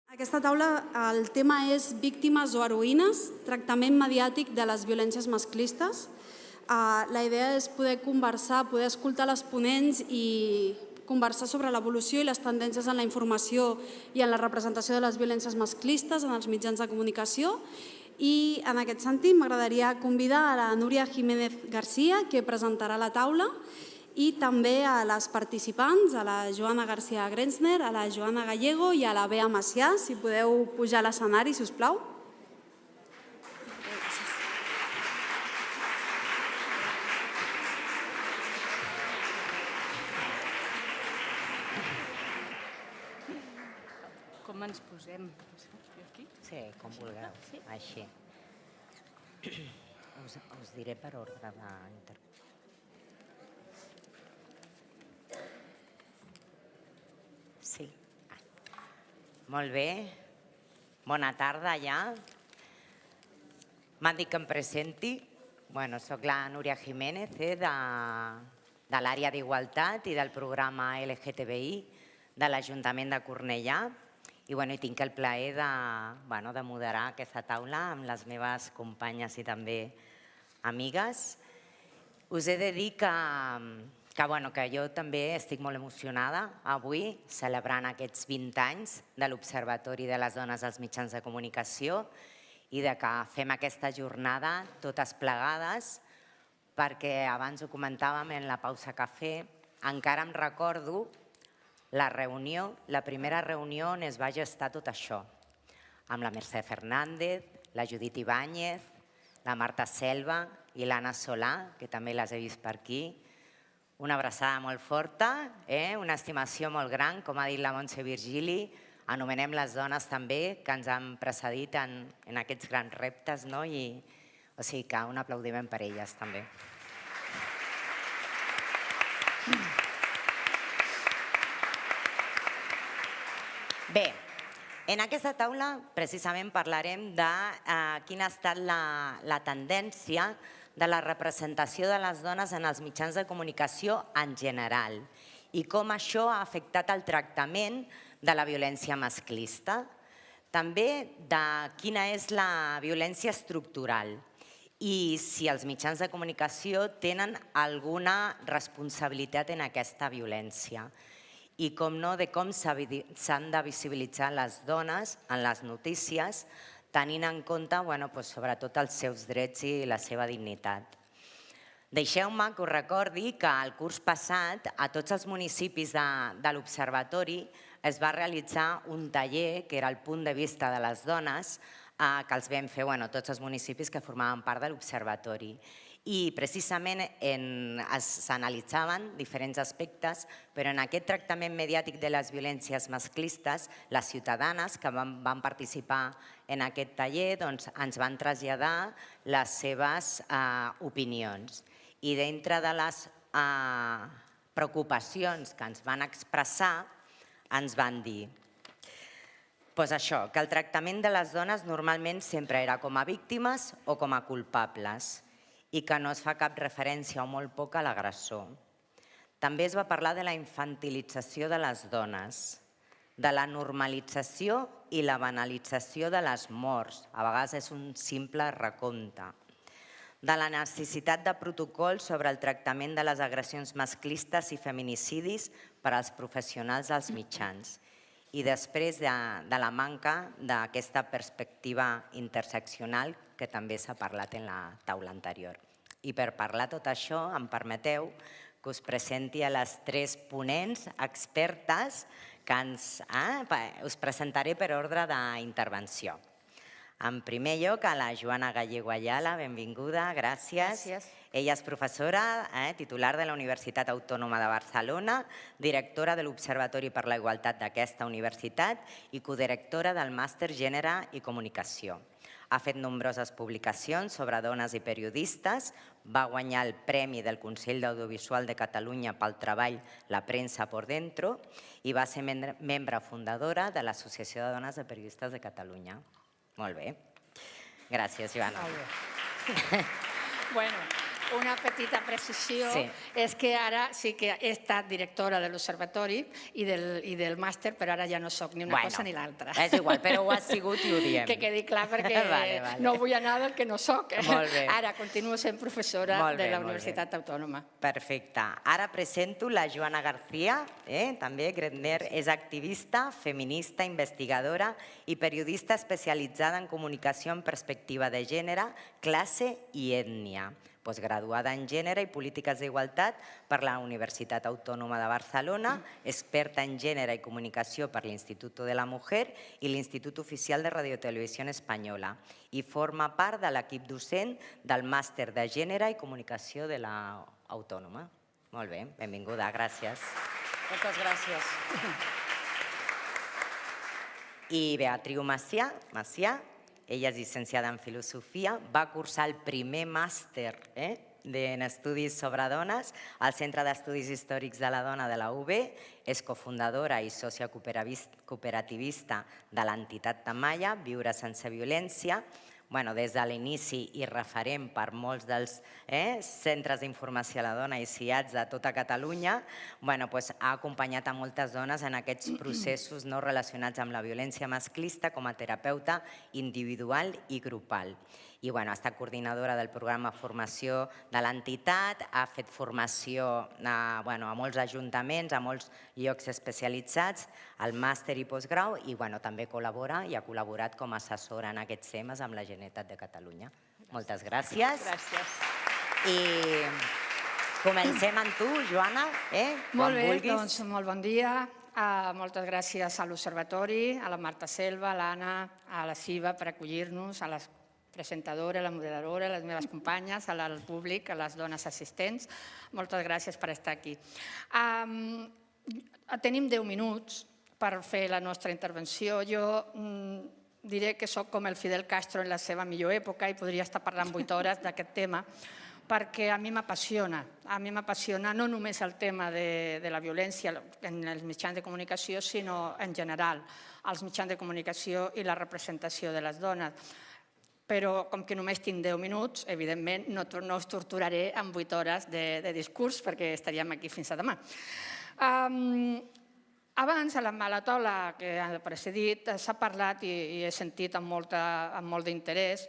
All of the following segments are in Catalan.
Aquesta taula, el tema és víctimes o heroïnes, tractament mediàtic de les violències masclistes. La idea és poder conversar, poder escoltar les ponents i conversar sobre l'evolució i les tendències en la informació i en la representació de les violències masclistes en els mitjans de comunicació. I en aquest sentit m'agradaria convidar a la Núria Jiménez García, que presentarà la taula, i també a les participants, a la Joana García Grenzner, a la Joana Gallego i a la Bea Macià. Si podeu pujar a l'escenari, si us plau. Com ens posem? Aquí? Sí, com vulgueu. Així. Us diré per ordre d'intervenció. Sí. Molt bé. Bona tarda ja. M'han dit que em presenti. Soc la Núria Jiménez de l'àrea d'Igualtat i del programa LGTBI de l'Ajuntament de Cornellà. I tinc el plaer de moderar aquesta taula amb les meves companyes i també amigues. Us he de dir que jo també estic molt emocionada avui celebrant aquests 20 anys de l'Observatori de les Dones als Mitjans de Comunicació i que fem aquesta jornada totes plegades perquè abans ho comentàvem en la pausa cafè, encara em recordo la primera reunió on es va gestar tot això, amb la Mercè Fernández, la Judit Ibáñez, la Marta Selva i l'Anna Solà, que també les he vist per aquí. Una abraçada molt forta, una estimació molt gran, com ha dit la Montse Virgili. Anomenem les dones també que ens han precedit en aquests grans reptes, o sigui que un aplaudiment per elles també. Bé, en aquesta taula precisament parlarem de quina ha estat la tendència de la representació de les dones en els mitjans de comunicació en general i com això ha afectat el tractament de la violència masclista. També de quina és la violència estructural i si els mitjans de comunicació tenen alguna responsabilitat en aquesta violència. I, com no, de com s'han de visibilitzar les dones en les notícies, tenint en compte, sobretot, els seus drets i la seva dignitat. Deixeu-me que us recordi que el curs passat a tots els municipis de l'Observatori es va realitzar un taller, que era el punt de vista de les dones, que els vam fer tots els municipis que formaven part de l'Observatori. I precisament s'analitzaven diferents aspectes, però en aquest tractament mediàtic de les violències masclistes, les ciutadanes que van participar en aquest taller ens van traslladar les seves opinions. I dintre de les preocupacions que ens van expressar, ens van dir això, que el tractament de les dones normalment sempre era com a víctimes o com a culpables i que no es fa cap referència o molt poc a l'agressor. També es va parlar de la infantilització de les dones, de la normalització i la banalització de les morts, a vegades és un simple recompte, de la necessitat de protocols sobre el tractament de les agressions masclistes i feminicidis per als professionals dels mitjans i després de la manca d'aquesta perspectiva interseccional que també s'ha parlat en la taula anterior. I per parlar tot això, em permeteu que us presenti a les 3 ponents expertes que us presentaré per ordre d'intervenció. En primer lloc, a la Joana Gallego Ayala, benvinguda, gràcies. Ella és professora titular de la Universitat Autònoma de Barcelona, directora de l'Observatori per la Igualtat d'aquesta universitat i codirectora del Màster Gènere i Comunicació. Ha fet nombroses publicacions sobre dones i periodistes, va guanyar el Premi del Consell d'Audiovisual de Catalunya pel treball La Prensa por Dentro i va ser membre fundadora de l'Associació de Dones de Periodistes de Catalunya. Molt bé. Gràcies, Joana. Molt bé. una petita precisió, Sí. és que ara sí que he estat directora de l'Observatori i del màster, però ara ja no sóc ni una cosa ni l'altra. És igual, però ho has sigut i ho diem. Que quedi clar, perquè Vale. no vull anar del que no soc. Molt bé. Ara continuo sent professora Molt bé, de la molt bé. Universitat Autònoma. Perfecte. Ara presento la Joana García, també Gretner, és activista, feminista, investigadora i periodista especialitzada en comunicació en perspectiva de gènere, classe i ètnia. Postgraduada en Gènere i Polítiques d'Igualtat per la Universitat Autònoma de Barcelona, experta en Gènere i Comunicació per l'Instituto de la Mujer i l'Institut Oficial de Radiotelevisió Espanyola i forma part de l'equip docent del Màster de Gènere i Comunicació de l'Autònoma. Molt bé, benvinguda, gràcies. Moltes gràcies. I Beatriu Macià, ella és llicenciada en Filosofia, va cursar el primer màster en estudis sobre dones al Centre d'Estudis Històrics de la Dona de la UB, és cofundadora i sòcia cooperativista de l'entitat Tamaia, Viure sense violència, des de l'inici i referent per molts dels centres d'informació a la dona i CIATs de tota Catalunya, ha acompanyat a moltes dones en aquests processos no relacionats amb la violència masclista com a terapeuta individual i grupal. I ha estat coordinadora del programa de formació de l'entitat, ha fet formació a molts ajuntaments, a molts llocs especialitzats, al màster i postgrau, i també col·labora i ha col·laborat com a assessora en aquests temes amb la Generalitat de Catalunya. Moltes gràcies. Gràcies. I comencem amb tu, Joana, Molt quan bé, vulguis. doncs molt bon dia. Moltes gràcies a l'Observatori, a la Marta Selva, a l'Anna, a la Siva per acollir-nos, a la presentadora, a la moderadora, a les meves companyes, al públic, a les dones assistents. Moltes gràcies per estar aquí. Tenim 10 minuts per fer la nostra intervenció. Jo diré que sóc com el Fidel Castro en la seva millor època i podria estar parlant 8 hores d'aquest tema, perquè a mi m'apassiona. A mi m'apassiona no només el tema de la violència en els mitjans de comunicació, sinó en general els mitjans de comunicació i la representació de les dones. Però com que només tinc 10 minuts, evidentment no us torturaré amb 8 hores de discurs perquè estaríem aquí fins a demà. Abans, a la taula que ha precedit, s'ha parlat i he sentit amb molt d'interès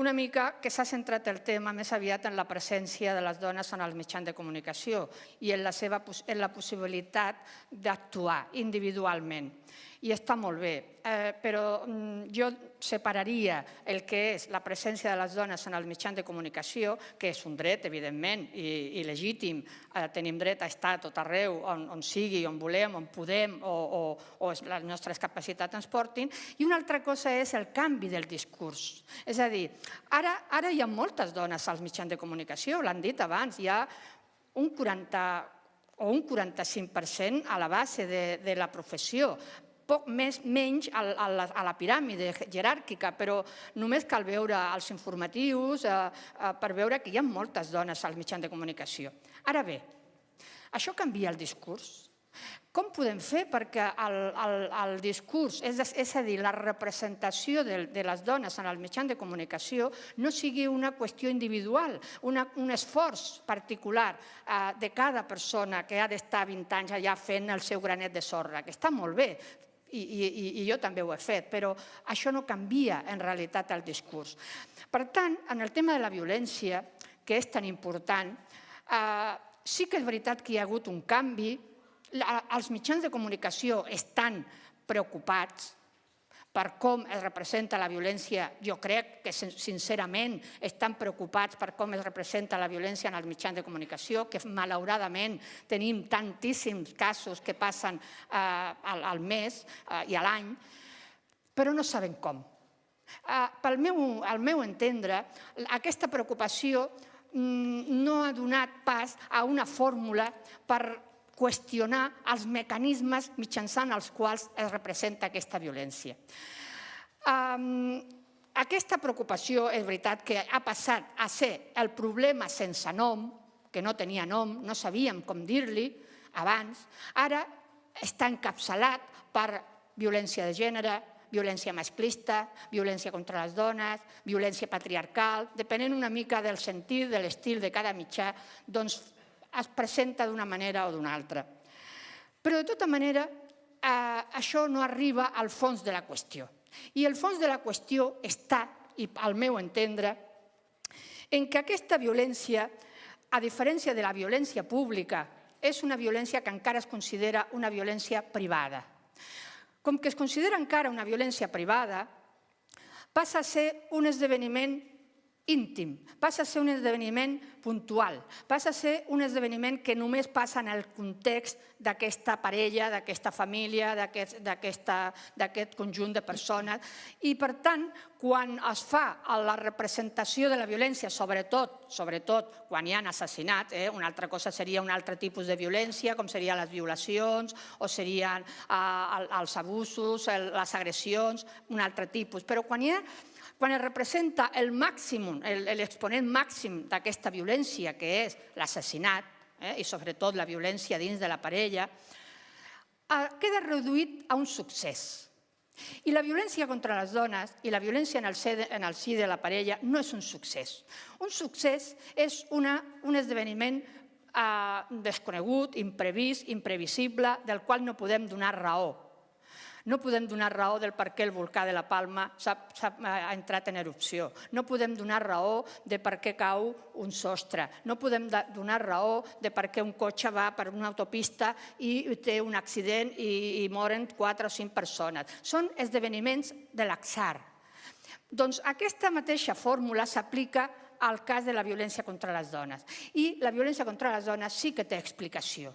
una mica que s'ha centrat el tema més aviat en la presència de les dones en els mitjans de comunicació i en la possibilitat d'actuar individualment. I està molt bé, però jo separaria el que és la presència de les dones en els mitjans de comunicació, que és un dret, evidentment, i legítim. Tenim dret a estar a tot arreu, on sigui, on volem, on podem, o les nostres capacitats ens portin. I una altra cosa és el canvi del discurs. És a dir, ara hi ha moltes dones als mitjans de comunicació, l'han dit abans, hi ha un 40 o un 45% a la base de la professió, poc menys a la piràmide jeràrquica, però només cal veure els informatius per veure que hi ha moltes dones als mitjans de comunicació. Ara bé, això canvia el discurs. Com podem fer perquè el discurs, és a dir, la representació de les dones en els mitjans de comunicació no sigui una qüestió individual, un esforç particular de cada persona que ha d'estar 20 anys allà fent el seu granet de sorra, que està molt bé, i jo també ho he fet, però això no canvia en realitat el discurs. Per tant, en el tema de la violència, que és tan important, sí que és veritat que hi ha hagut un canvi. Els mitjans de comunicació estan preocupats per com es representa la violència. Jo crec que, sincerament, estan preocupats per com es representa la violència en els mitjans de comunicació, que malauradament tenim tantíssims casos que passen al mes i a l'any, però no saben com. Al meu entendre, aquesta preocupació no ha donat pas a una fórmula per qüestionar els mecanismes mitjançant els quals es representa aquesta violència. Aquesta preocupació és veritat que ha passat a ser el problema sense nom, que no tenia nom, no sabíem com dir-li abans, ara està encapçalat per violència de gènere, violència masclista, violència contra les dones, violència patriarcal, depenent una mica del sentit, de l'estil de cada mitjà, doncs es presenta d'una manera o d'una altra. Però, de tota manera, això no arriba al fons de la qüestió. I el fons de la qüestió està, i al meu entendre, en que aquesta violència, a diferència de la violència pública, és una violència que encara es considera una violència privada. Com que es considera encara una violència privada, passa a ser un esdeveniment íntim, passa a ser un esdeveniment puntual, passa a ser un esdeveniment que només passa en el context d'aquesta parella, d'aquesta família, d'aquest conjunt de persones. I, per tant, quan es fa la representació de la violència, sobretot quan hi ha assassinat, una altra cosa seria un altre tipus de violència, com serien les violacions o serien els abusos, les agressions, un altre tipus. Però quan es representa l'exponent màxim d'aquesta violència, que és l'assassinat, i sobretot la violència dins de la parella, queda reduït a un succés. I la violència contra les dones i la violència en el si de la parella no és un succés. Un succés és un esdeveniment desconegut, imprevist, imprevisible, del qual no podem donar raó. No podem donar raó del per què el volcà de la Palma ha entrat en erupció. No podem donar raó de per què cau un sostre. No podem donar raó de per què un cotxe va per una autopista i té un accident i moren 4 o 5 persones. Són esdeveniments de l'atzar. Doncs aquesta mateixa fórmula s'aplica al cas de la violència contra les dones. I la violència contra les dones sí que té explicació.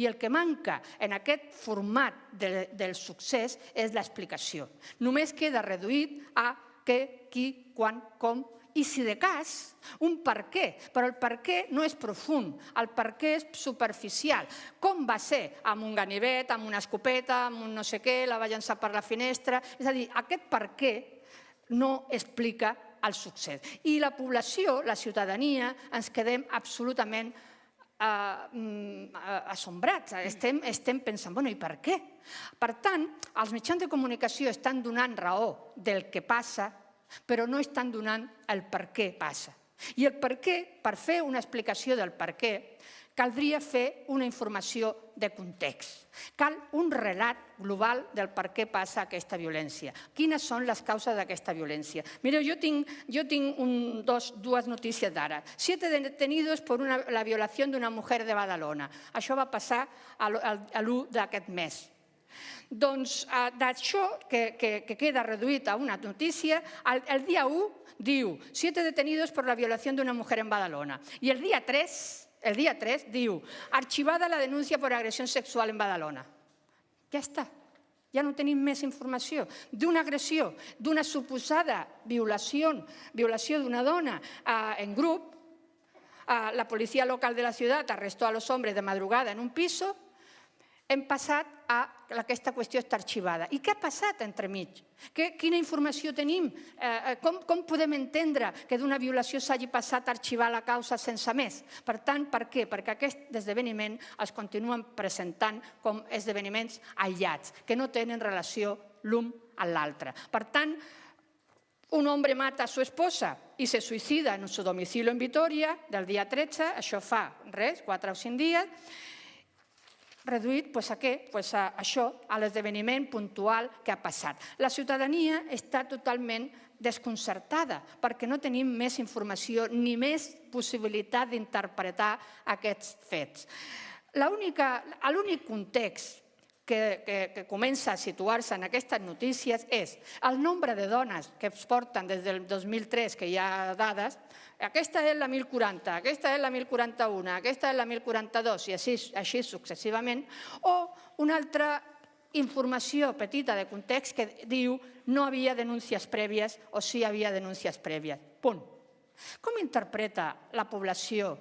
I el que manca en aquest format del succés és l'explicació. Només queda reduït a què, qui, quan, com i, si de cas, un per què. Però el per què no és profund, el per què és superficial. Com va ser? Amb un ganivet, amb una escopeta, amb un no sé què, la va llançar per la finestra. És a dir, aquest per què no explica el succés. I la població, la ciutadania, ens quedem absolutament assombrats, estem pensant, bueno, i per què? Per tant, els mitjans de comunicació estan donant raó del que passa, però no estan donant el per què passa. I el per què, per fer una explicació del per què, caldria fer una informació de context. Cal un relat global del per què passa aquesta violència. Quines són les causes d'aquesta violència? Mireu, jo tinc dues notícies d'ara. 7 detenidos por la violación de una mujer de Badalona. Això va passar a l'1 d'aquest mes. Doncs d'això, que queda reduït a una notícia, el dia 1 diu 7 detenidos por la violación de una mujer en Badalona. I el dia 3 diu archivada la denuncia por agresión sexual en Badalona. Ja està, ja no tenim més informació. D'una agressió, d'una suposada violació d'una dona en grup, la policía local de la ciudad arrestó a los hombres de madrugada en un piso, hem passat a aquesta qüestió està arxivada. I què ha passat entremig? Quina informació tenim? Com podem entendre que d'una violació s'hagi passat a arxivar la causa sense més? Per tant, per què? Perquè aquest esdeveniment es continuen presentant com esdeveniments aïllats, que no tenen relació l'un amb l'altre. Per tant, un hombre mata a su esposa y se suicida en su domicilio en Vitoria del dia 13, això fa res, 4 o 5 dies, reduït a què? A això, a l'esdeveniment puntual que ha passat. La ciutadania està totalment desconcertada perquè no tenim més informació ni més possibilitat d'interpretar aquests fets. L'únic context que comença a situar-se en aquestes notícies és el nombre de dones que es porten des del 2003, que hi ha dades, aquesta és la 1040, aquesta és la 1041, aquesta és la 1042 i així successivament, o una altra informació petita de context que diu no havia denúncies prèvies o sí havia denúncies prèvies. Punt. Com interpreta la població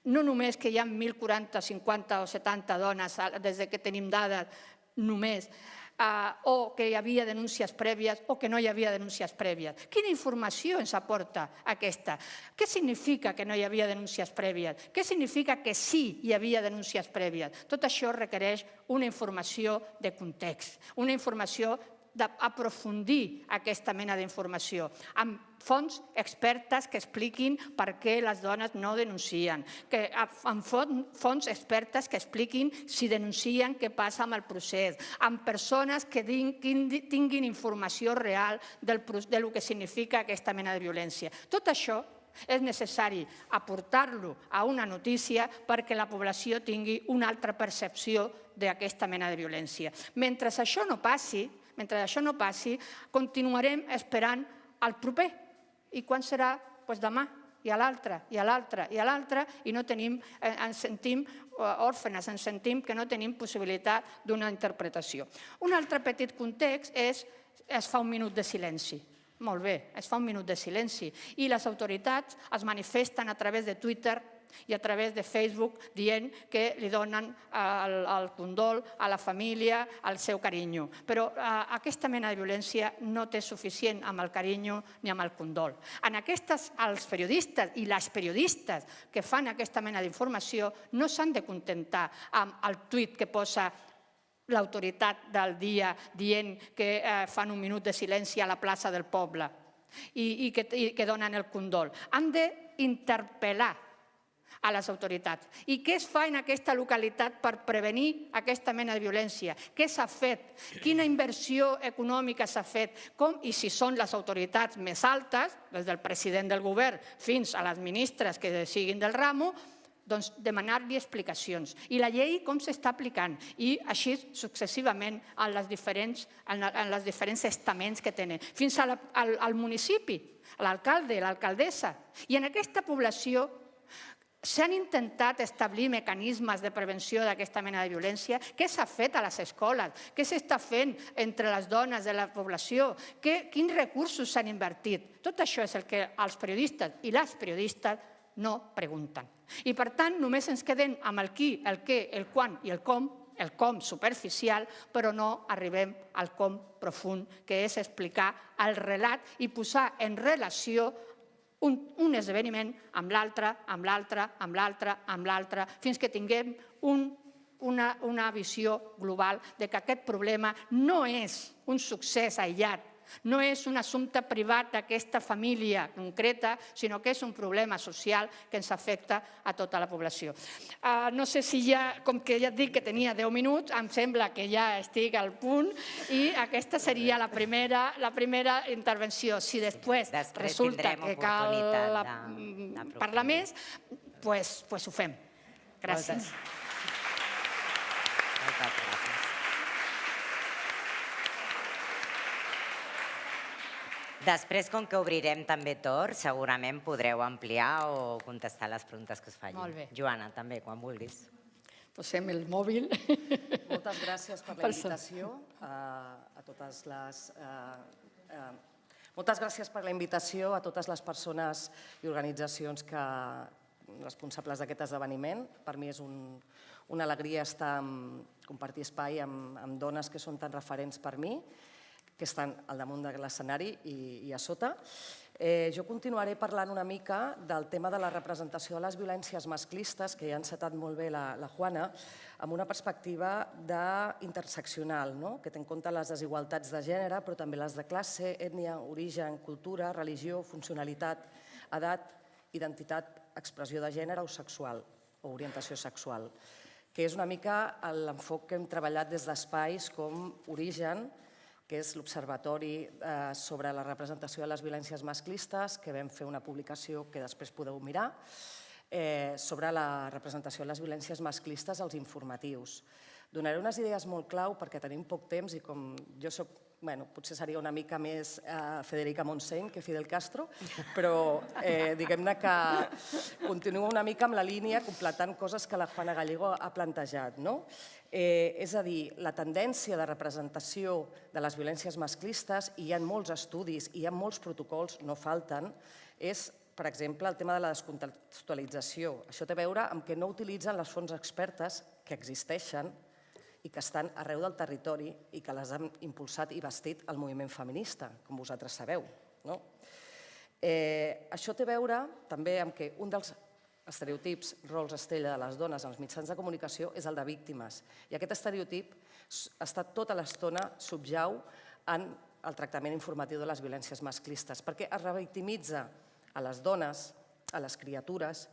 no només que hi ha 1.040, 50 o 70 dones des que tenim dades només, o que hi havia denúncies prèvies o que no hi havia denúncies prèvies. Quina informació ens aporta aquesta? Què significa que no hi havia denúncies prèvies? Què significa que sí hi havia denúncies prèvies? Tot això requereix una informació de context, una informació d'aprofundir aquesta mena d'informació, amb fonts expertes que expliquin per què les dones no denuncien, amb fonts expertes que expliquin si denuncien què passa amb el procés, amb persones que tinguin informació real del que significa aquesta mena de violència. Tot això és necessari aportar-lo a una notícia perquè la població tingui una altra percepció d'aquesta mena de violència. Mentre això no passi, continuarem esperant el proper. I quan serà? Doncs demà, i a l'altre, i a l'altre, i a l'altre, i ens sentim òrfenes, ens sentim que no tenim possibilitat d'una interpretació. Un altre petit context és es fa un minut de silenci. Molt bé, es fa un minut de silenci i les autoritats es manifesten a través de Twitter i a través de Facebook dient que li donen el condol a la família, el seu carinyo. Però aquesta mena de violència no té suficient amb el carinyo ni amb el condol. Els periodistes i les periodistes que fan aquesta mena d'informació no s'han de contentar amb el tuit que posa l'autoritat del dia dient que fan un minut de silenci a la plaça del poble i que donen el condol. Han d'interpel·lar a les autoritats. I què es fa en aquesta localitat per prevenir aquesta mena de violència? Què s'ha fet? Quina inversió econòmica s'ha fet? I si són les autoritats més altes, des del president del govern fins a les ministres que siguin del ramo, doncs demanar-li explicacions. I la llei com s'està aplicant? I així successivament en els diferents estaments que tenen. Fins al municipi, l'alcalde, l'alcaldessa. I en aquesta població s'han intentat establir mecanismes de prevenció d'aquesta mena de violència? Què s'ha fet a les escoles? Què s'està fent entre les dones de la població? Quins recursos s'han invertit? Tot això és el que els periodistes i les periodistes no pregunten. I per tant, només ens quedem amb el qui, el què, el quan i el com superficial, però no arribem al com profund, que és explicar el relat i posar en relació un esdeveniment amb l'altre, amb l'altre, amb l'altre, amb l'altre, fins que tinguem una visió global de que aquest problema no és un succés aïllat, no és un assumpte privat d'aquesta família concreta, sinó que és un problema social que ens afecta a tota la població. No sé si ja, com que ja et dic que tenia 10 minuts, em sembla que ja estic al punt i aquesta seria la primera intervenció. Si després resulta que cal parlar més, doncs ho fem. Gràcies. Moltes gràcies. Després, com que obrirem també torn, segurament podreu ampliar o contestar les preguntes que us facin. Molt bé. Joana, també, quan vulguis. Posem el mòbil. Moltes gràcies per la invitació a totes les... Moltes gràcies per la invitació a totes les persones i organitzacions responsables d'aquest esdeveniment. Per mi és una alegria compartir espai amb dones que són tan referents per mi, que estan al damunt de l'escenari i a sota. Jo continuaré parlant una mica del tema de la representació de les violències masclistes, que ja ha encetat molt bé la Juana, amb una perspectiva interseccional, que té en compte les desigualtats de gènere, però també les de classe, ètnia, origen, cultura, religió, funcionalitat, edat, identitat, expressió de gènere o sexual, o orientació sexual, que és una mica l'enfoc que hem treballat des d'espais com Origen, que és l'Observatori sobre la representació de les violències masclistes, que vam fer una publicació que després podeu mirar, sobre la representació de les violències masclistes als informatius. Donaré unes idees molt clau perquè tenim poc temps i com jo soc, potser seria una mica més Federica Montseny que Fidel Castro, però diguem-ne que continuo una mica amb la línia completant coses que la Juana Gallego ha plantejat. És a dir, la tendència de representació de les violències masclistes, i hi ha molts estudis i hi ha molts protocols, no falten, és, per exemple, el tema de la descontextualització. Això té a veure amb que no utilitzen les fonts expertes que existeixen i que estan arreu del territori i que les han impulsat i vestit el moviment feminista, com vosaltres sabeu. Això té a veure també amb que un dels estereotips, rols estrella de les dones als mitjans de comunicació és el de víctimes. I aquest estereotip està tota l'estona subjau en el tractament informatiu de les violències masclistes, perquè es revictimitza a les dones, a les criatures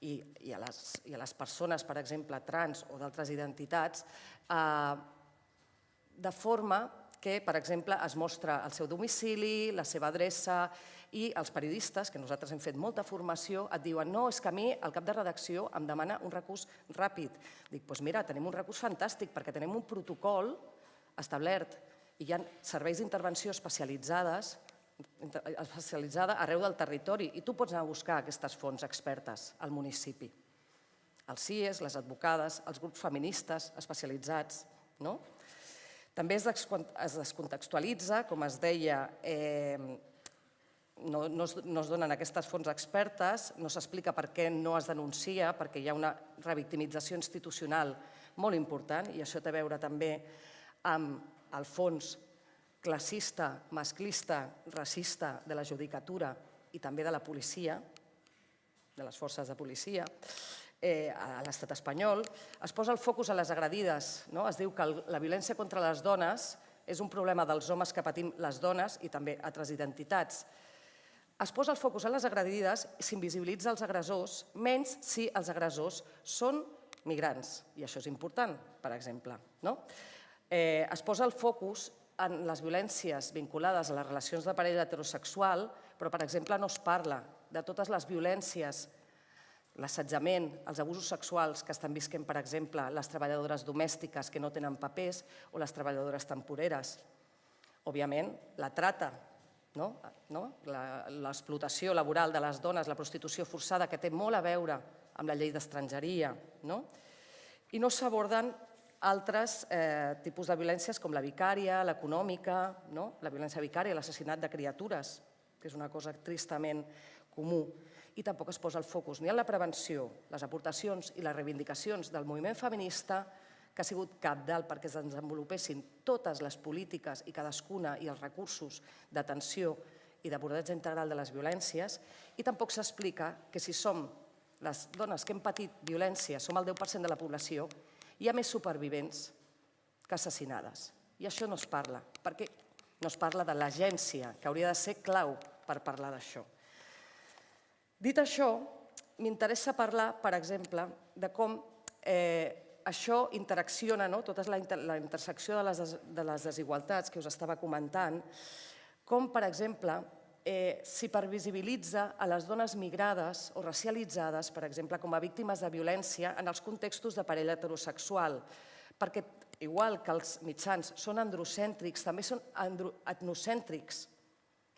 i a les persones, per exemple, trans o d'altres identitats, de forma que, per exemple, es mostra el seu domicili, la seva adreça, i els periodistes, que nosaltres hem fet molta formació, et diuen no, és que a mi el cap de redacció em demana un recurs ràpid. Dic, doncs mira, tenim un recurs fantàstic perquè tenim un protocol establert i hi ha serveis d'intervenció especialitzada arreu del territori i tu pots anar a buscar aquestes fonts expertes al municipi. Els CIES, les advocades, els grups feministes especialitzats. També es descontextualitza, com es deia, no es donen aquestes fonts expertes, no s'explica per què no es denuncia, perquè hi ha una revictimització institucional molt important i això té a veure també amb el fons classista, masclista, racista de la judicatura i també de la policia, de les forces de policia, a l'estat espanyol. Es posa el focus a les agredides. Es diu que la violència contra les dones és un problema dels homes que patim les dones i també altres identitats. Es posa el focus a les agredides i s'invisibilitza els agressors, menys si els agressors són migrants. I això és important, per exemple. Es posa el focus en les violències vinculades a les relacions de parella heterosexual, però, per exemple, no es parla de totes les violències, l'assetjament, els abusos sexuals que estan visquent, per exemple, les treballadores domèstiques que no tenen papers o les treballadores temporeres. Òbviament, la trata, l'explotació laboral de les dones, la prostitució forçada, que té molt a veure amb la llei d'estrangeria. I no s'aborden altres tipus de violències com la vicària, l'econòmica, la violència vicària, l'assassinat de criatures, que és una cosa tristament comú. I tampoc es posa el focus ni en la prevenció, les aportacions i les reivindicacions del moviment feminista, que ha sigut cabdal perquè es desenvolupessin totes les polítiques i cadascuna i els recursos d'atenció i d'abordatge integral de les violències, i tampoc s'explica que si som les dones que hem patit violència, som el 10% de la població, hi ha més supervivents que assassinades. I això no es parla, perquè no es parla de l'agència, que hauria de ser clau per parlar d'això. Dit això, m'interessa parlar, per exemple, de com això interacciona, tota la intersecció de les desigualtats que us estava comentant, com, per exemple, s'hipervisibilitza a les dones migrades o racialitzades, per exemple, com a víctimes de violència en els contextos de parella heterosexual, perquè, igual que els mitjans són androcèntrics, també són etnocèntrics.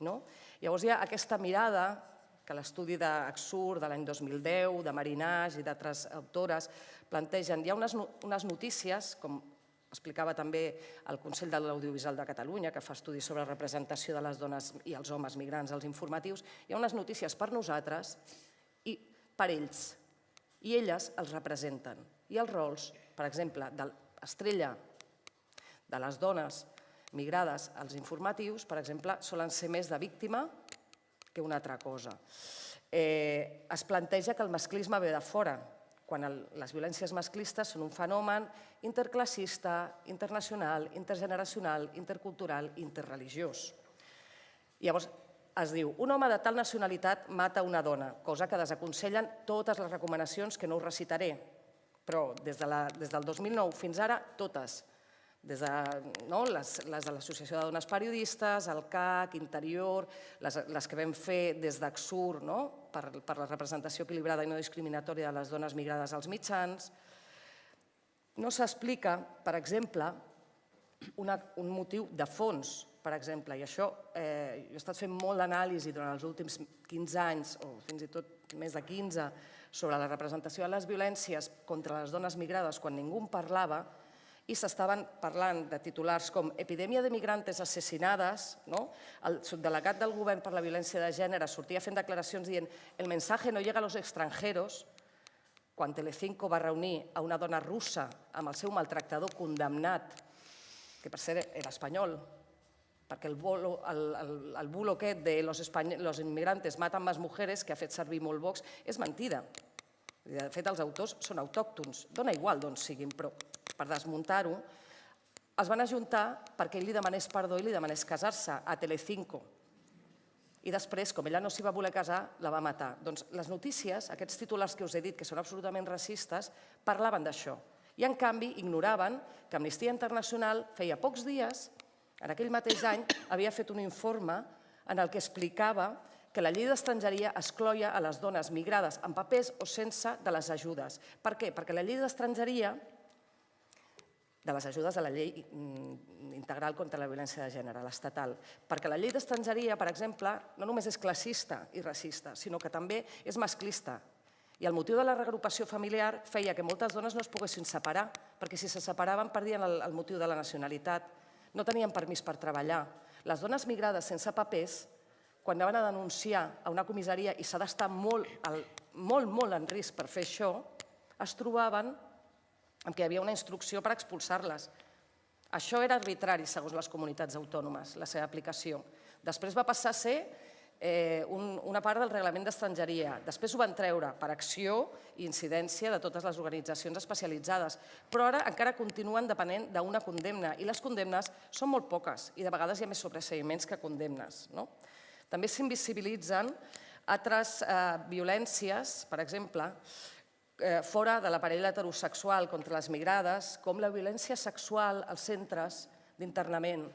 Llavors hi ha aquesta mirada que l'estudi d'Axur de l'any 2010, de Marinàs i d'altres autores plantegen. Hi ha unes notícies, com explicava també el Consell de l'Audiovisual de Catalunya, que fa estudis sobre la representació de les dones i els homes migrants als informatius, hi ha unes notícies per nosaltres i per ells, i elles els representen. I els rols, per exemple, de l'estrella de les dones migrades als informatius, per exemple, solen ser més de víctima que una altra cosa. Es planteja que el masclisme ve de fora, quan les violències masclistes són un fenomen interclassista, internacional, intergeneracional, intercultural i interreligiós. Llavors es diu, un home de tal nacionalitat mata una dona, cosa que desaconsellen totes les recomanacions que no us recitaré, però des del 2009 fins ara, totes. Des de les de l'Associació de Dones Periodistes, el CAC, Interior, les que vam fer des d'Axur per la representació equilibrada i no discriminatòria de les dones migrades als mitjans. No s'explica, per exemple, un motiu de fons, per exemple, i això jo he estat fent molt d'anàlisi durant els últims 15 anys, o fins i tot més de 15, sobre la representació de les violències contra les dones migrades quan ningú en parlava, i s'estaven parlant de titulars com «Epidèmia de migrantes asesinades», el subdelegat del govern per la violència de gènere sortia fent declaracions dient «El mensaje no llega a los extranjeros», quan Telecinco va reunir a una dona russa amb el seu maltractador condemnat, que per cert era espanyol, perquè el bulo aquest de los inmigrantes matan más mujeres, que ha fet servir molt Vox, és mentida. De fet, els autors són autòctons. Dona igual d'on siguin, però per desmuntar-ho, es van ajuntar perquè ell li demanés perdó i li demanés casar-se a Telecinco. I després, com ella no s'hi va voler casar, la va matar. Doncs les notícies, aquests titulars que us he dit, que són absolutament racistes, parlaven d'això. I, en canvi, ignoraven que Amnistia Internacional feia pocs dies, en aquell mateix any, havia fet un informe en el que explicava que la llei d'estrangeria excloia a les dones migrades amb papers o sense de les ajudes. Per què? Perquè la llei d'estrangeria, de les ajudes de la llei integral contra la violència de gènere, l'estatal, perquè la llei d'estrangeria, per exemple, no només és classista i racista, sinó que també és masclista. I el motiu de la reagrupació familiar feia que moltes dones no es poguessin separar, perquè si se separaven perdien el motiu de la nacionalitat, no tenien permís per treballar. Les dones migrades sense papers, quan anaven a denunciar a una comissaria i s'ha d'estar molt en risc per fer això, es trobaven que hi havia una instrucció per expulsar-les. Això era arbitrari, segons les comunitats autònomes, la seva aplicació. Després va passar a ser una part del reglament d'estrangeria. Després ho van treure per acció i incidència de totes les organitzacions especialitzades, però ara encara continuen depenent d'una condemna i les condemnes són molt poques i de vegades hi ha més sobreseïments que condemnes. També s'invisibilitzen altres violències, per exemple, fora de l'aparell heterosexual contra les migrades, com la violència sexual als centres d'internament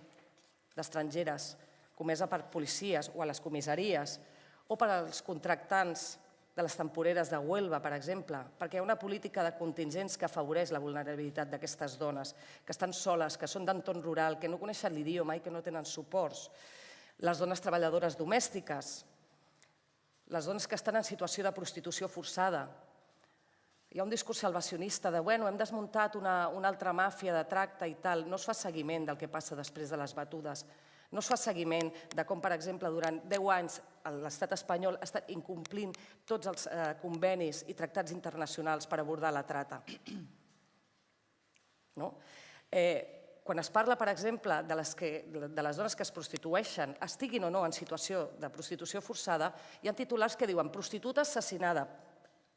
d'estrangeres, comesa per policies o a les comissaries, o per als contractants de les temporeres de Huelva, per exemple, perquè hi ha una política de contingents que afavoreix la vulnerabilitat d'aquestes dones, que estan soles, que són d'entorn rural, que no coneixen l'idioma i que no tenen suports. Les dones treballadores domèstiques, les dones que estan en situació de prostitució forçada. Hi ha un discurs salvacionista de hem desmuntat una altra màfia de tracte i tal. No es fa seguiment del que passa després de les batudes. No es fa seguiment de com, per exemple, durant 10 anys l'estat espanyol ha estat incomplint tots els convenis i tractats internacionals per abordar la trata. Quan es parla, per exemple, de les dones que es prostitueixen, estiguin o no en situació de prostitució forçada, hi ha titulars que diuen prostituta assassinada.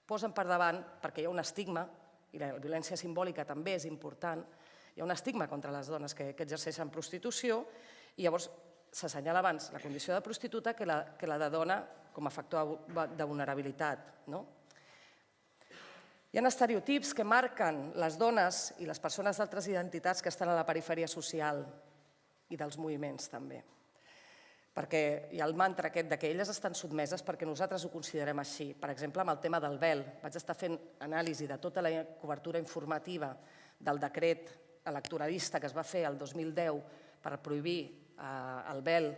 Posen per davant, perquè hi ha un estigma, i la violència simbòlica també és important, hi ha un estigma contra les dones que exerceixen prostitució, i llavors s'assenyala abans la condició de prostituta que la de dona com a factor de vulnerabilitat. Hi ha estereotips que marquen les dones i les persones d'altres identitats que estan a la perifèria social i dels moviments també. Perquè hi ha el mantra aquest que elles estan sotmeses perquè nosaltres ho considerem així. Per exemple, amb el tema del vel. Vaig estar fent anàlisi de tota la cobertura informativa del decret electoralista que es va fer el 2010 per prohibir el vel,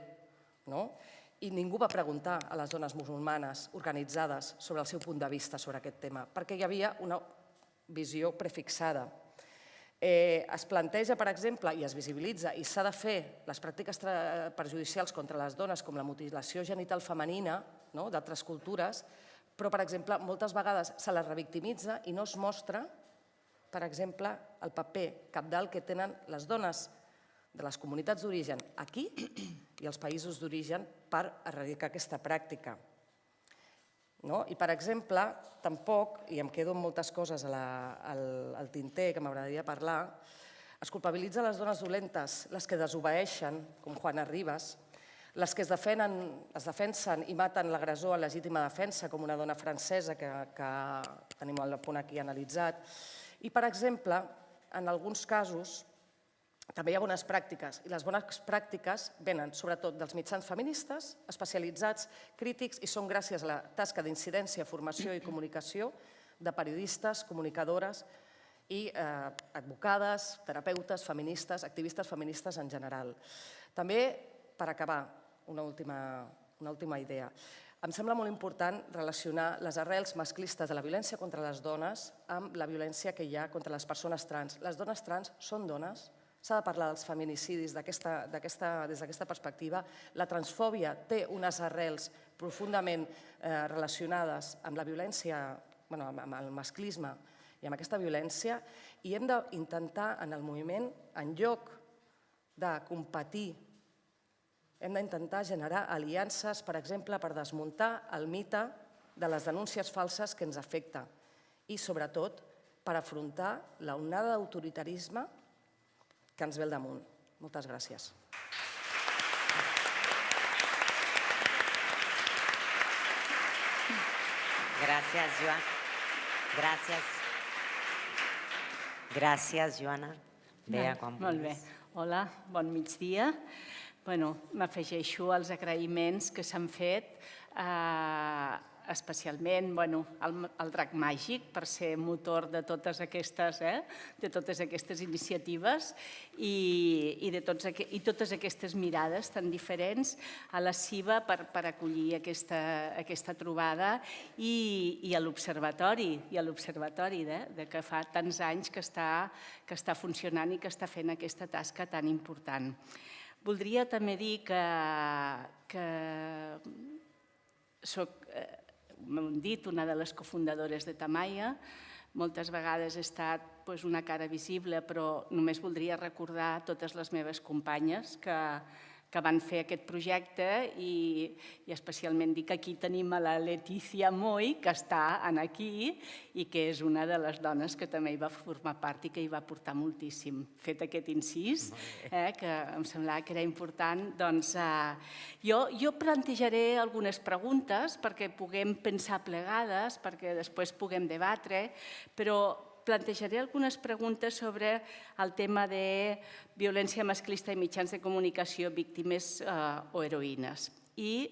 i ningú va preguntar a les dones musulmanes organitzades sobre el seu punt de vista sobre aquest tema, perquè hi havia una visió prefixada. Es planteja, per exemple, i es visibilitza, i s'ha de fer les pràctiques perjudicials contra les dones, com la mutilació genital femenina d'altres cultures, però, per exemple, moltes vegades se les revictimitza i no es mostra, per exemple, el paper cabdal que tenen les dones de les comunitats d'origen aquí i els països d'origen per erradicar aquesta pràctica. I, per exemple, tampoc, i em quedo amb moltes coses al tinter que m'agradaria parlar, es culpabilitza les dones dolentes, les que desobeeixen, com Juana Rivas, les que es defensen i maten l'agressor en legítima defensa, com una dona francesa que tenim al punt aquí analitzat. I, per exemple, en alguns casos, també hi ha bones pràctiques, i les bones pràctiques venen sobretot dels mitjans feministes, especialitzats, crítics, i són gràcies a la tasca d'incidència, formació i comunicació de periodistes, comunicadores i advocades, terapeutes, feministes, activistes feministes en general. També, per acabar, una última idea. Em sembla molt important relacionar les arrels masclistes de la violència contra les dones amb la violència que hi ha contra les persones trans. Les dones trans són dones. S'ha de parlar dels feminicidis des d'aquesta perspectiva. La transfòbia té unes arrels profundament relacionades amb la violència, amb el masclisme i amb aquesta violència, i hem d'intentar en el moviment, en lloc de competir, hem d'intentar generar aliances, per exemple, per desmuntar el mite de les denúncies falses que ens afecta i, sobretot, per afrontar l'onada d'autoritarisme que ens ve al damunt. Moltes gràcies. Gràcies, Joana. Gràcies, Joana. Bea, quan vulguis. Molt bé. Hola, bon migdia. M'afegeixo als agraïments que s'han fet, especialment al Drac Màgic per ser motor de totes aquestes iniciatives i totes aquestes mirades tan diferents a la CIVA per acollir aquesta trobada i a l'Observatori, que fa tants anys que està funcionant i que està fent aquesta tasca tan important. Voldria també dir que soc, m'ho han dit, una de les cofundadores de Tamaia. Moltes vegades he estat una cara visible, però només voldria recordar totes les meves companyes que van fer aquest projecte i especialment dir que aquí tenim a la Letícia Moy, que està aquí i que és una de les dones que també hi va formar part i que hi va aportar moltíssim. Fet aquest incís, que em semblava que era important, doncs jo plantejaré algunes preguntes perquè puguem pensar plegades, perquè després puguem debatre, però plantejaré algunes preguntes sobre el tema de violència masclista i mitjans de comunicació, víctimes o heroïnes. I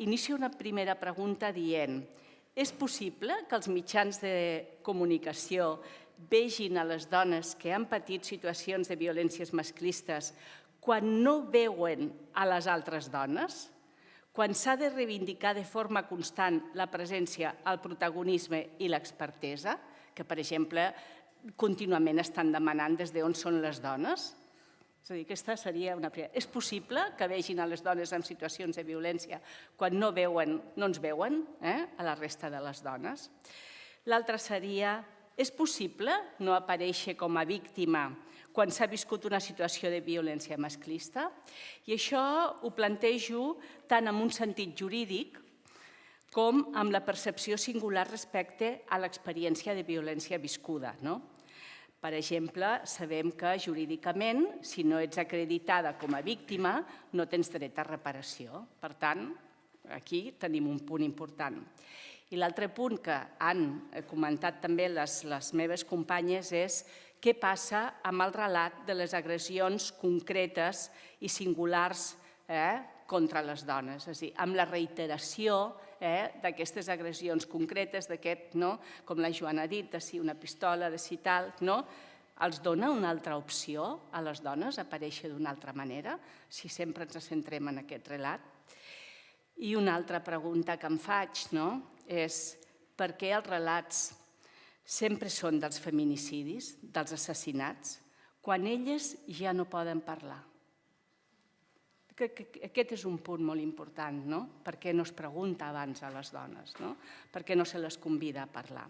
inicio una primera pregunta dient: és possible que els mitjans de comunicació vegin a les dones que han patit situacions de violències masclistes quan no veuen a les altres dones? Quan s'ha de reivindicar de forma constant la presència, el protagonisme i l'expertesa, que, per exemple, contínuament estan demanant des d'on són les dones? És a dir, aquesta seria una primera. És possible que vegin a les dones en situacions de violència quan no ens veuen a la resta de les dones? L'altra seria: és possible no aparèixer com a víctima quan s'ha viscut una situació de violència masclista? I això ho plantejo tant en un sentit jurídic com amb la percepció singular respecte a l'experiència de violència viscuda. Per exemple, sabem que jurídicament, si no ets acreditada com a víctima, no tens dret a reparació. Per tant, aquí tenim un punt important. I l'altre punt que han comentat també les meves companyes és què passa amb el relat de les agressions concretes i singulars contra les dones, és a dir, amb la reiteració d'aquestes agressions concretes, com la Joana ha dit, de si una pistola, de si tal, els dona una altra opció a les dones aparèixer d'una altra manera, si sempre ens centrem en aquest relat? I una altra pregunta que em faig és per què els relats sempre són dels feminicidis, dels assassinats, quan elles ja no poden parlar? Aquest és un punt molt important, no? Per què no es pregunta abans a les dones, no? Per què no se les convida a parlar?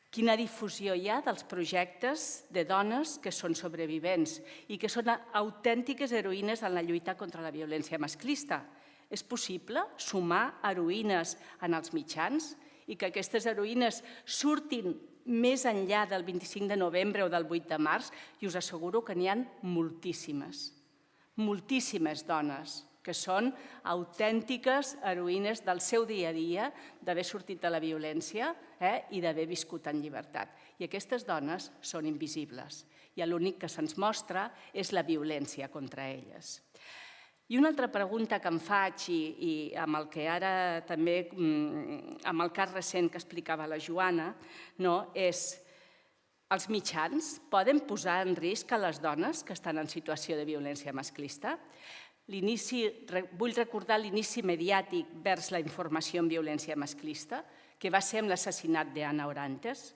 Quina difusió hi ha dels projectes de dones que són sobrevivents i que són autèntiques heroïnes en la lluita contra la violència masclista? És possible sumar heroïnes en els mitjans i que aquestes heroïnes surtin més enllà del 25 de novembre o del 8 de març? I us asseguro que n'hi ha moltíssimes. Moltíssimes dones que són autèntiques heroïnes del seu dia a dia, d'haver sortit de la violència i d'haver viscut en llibertat. I aquestes dones són invisibles i l'únic que se'ns mostra és la violència contra elles. I una altra pregunta que em faig, i amb el que ara també, amb el cas recent que explicava la Joana, és: els mitjans poden posar en risc a les dones que estan en situació de violència masclista? Vull recordar l'inici mediàtic vers la informació en violència masclista, que va ser amb l'assassinat d'Ana Orantes.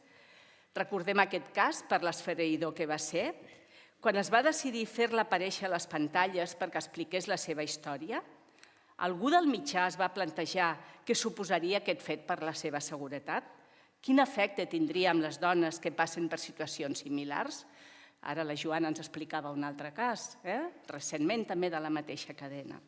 Recordem aquest cas per l'esfereïdor que va ser. Quan es va decidir fer-la aparèixer a les pantalles perquè expliqués la seva història, algú del mitjà es va plantejar què suposaria aquest fet per la seva seguretat? Quin efecte tindria amb les dones que passen per situacions similars? Ara la Joana ens explicava un altre cas, recentment també de la mateixa cadena.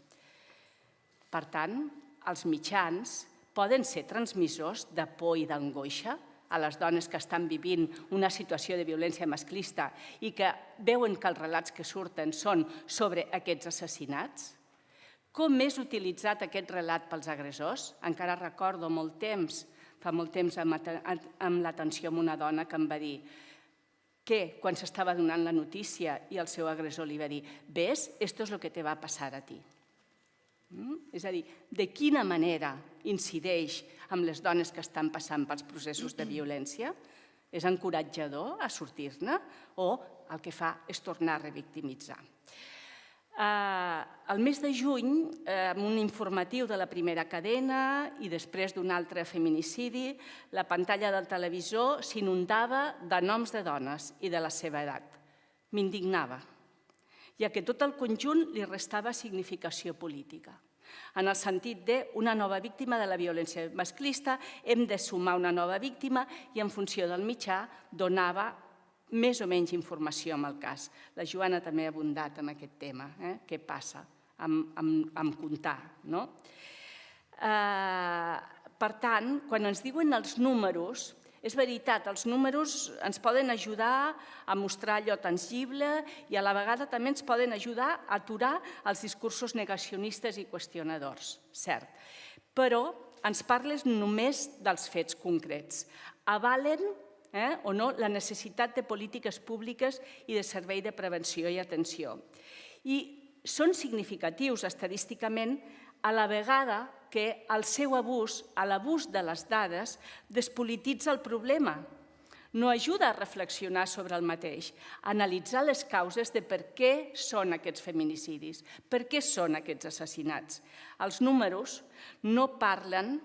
Per tant, els mitjans poden ser transmissors de por i d'angoixa a les dones que estan vivint una situació de violència masclista i que veuen que els relats que surten són sobre aquests assassinats? Com és utilitzat aquest relat pels agressors? Encara recordo fa molt temps amb l'atenció amb una dona que em va dir que quan s'estava donant la notícia i el seu agressor li va dir «Ves, esto es lo que te va a pasar a ti». És a dir, de quina manera incideix amb les dones que estan passant pels processos de violència? És encoratjador a sortir-ne o el que fa és tornar a revictimitzar? El mes de juny, amb un informatiu de la primera cadena i després d'un altre feminicidi, la pantalla del televisor s'inundava de noms de dones i de la seva edat. M'indignava, ja que tot el conjunt li restava significació política. En el sentit d'una nova víctima de la violència masclista, hem de sumar una nova víctima i en funció del mitjà donava més o menys informació en el cas. La Joana també ha abundat en aquest tema, què passa amb comptar. Per tant, quan ens diuen els números, és veritat, els números ens poden ajudar a mostrar allò tangible i a la vegada també ens poden ajudar a aturar els discursos negacionistes i qüestionadors, cert. Però ens parles només dels fets concrets. Avalen o no la necessitat de polítiques públiques i de servei de prevenció i atenció. I són significatius estadísticament a la vegada que el seu abús, l'abús de les dades, despolititza el problema. No ajuda a reflexionar sobre el mateix, a analitzar les causes de per què són aquests feminicidis, per què són aquests assassinats. Els números no parlen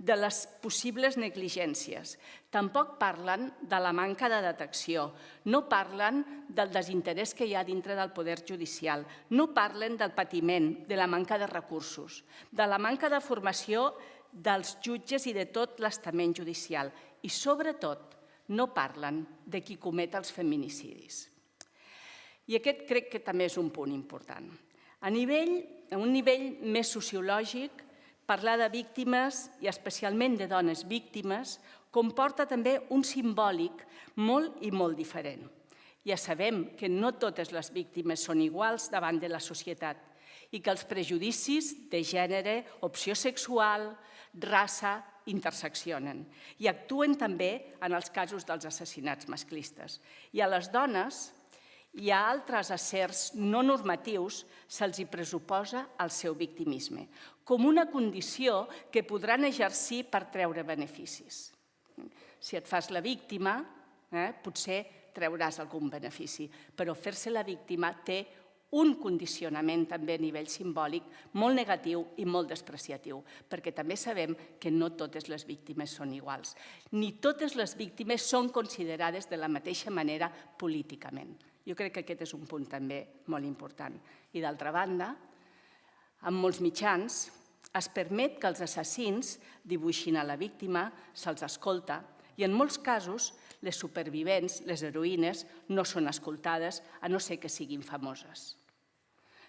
de les possibles negligències, tampoc parlen de la manca de detecció, no parlen del desinterès que hi ha dintre del poder judicial, no parlen del patiment, de la manca de recursos, de la manca de formació dels jutges i de tot l'estament judicial i, sobretot, no parlen de qui comet els feminicidis. I aquest crec que també és un punt important. A un nivell més sociològic, parlar de víctimes, i especialment de dones víctimes, comporta també un simbòlic molt i molt diferent. Ja sabem que no totes les víctimes són iguals davant de la societat i que els prejudicis de gènere, opció sexual, raça, interseccionen i actuen també en els casos dels assassinats masclistes. I a les dones i a altres éssers no normatius se'ls hi pressuposa el seu victimisme, com una condició que podran exercir per treure beneficis. Si et fas la víctima, potser treuràs algun benefici, però fer-se la víctima té un condicionament també a nivell simbòlic molt negatiu i molt despreciatiu, perquè també sabem que no totes les víctimes són iguals, ni totes les víctimes són considerades de la mateixa manera políticament. Jo crec que aquest és un punt també molt important. I d'altra banda, en molts mitjans es permet que els assassins dibuixin a la víctima, se'ls escolta, i en molts casos les supervivents, les heroïnes, no són escoltades, a no ser que siguin famoses.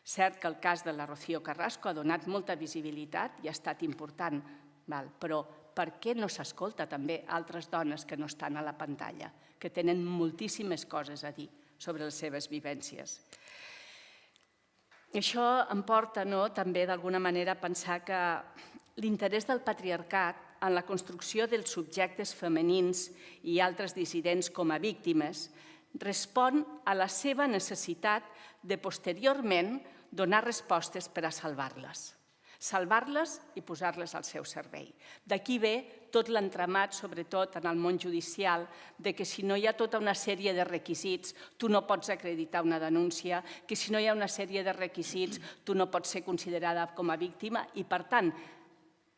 Cert que el cas de la Rocío Carrasco ha donat molta visibilitat i ha estat important, però per què no s'escolta també altres dones que no estan a la pantalla, que tenen moltíssimes coses a dir sobre les seves vivències? Això em porta també d'alguna manera a pensar que l'interès del patriarcat en la construcció dels subjectes femenins i altres dissidents com a víctimes respon a la seva necessitat de posteriorment donar respostes per a salvar-les. Salvar-les i posar-les al seu servei. D'aquí ve tot l'entramat, sobretot en el món judicial, de que si no hi ha tota una sèrie de requisits, tu no pots acreditar una denúncia, que si no hi ha una sèrie de requisits, tu no pots ser considerada com a víctima i, per tant,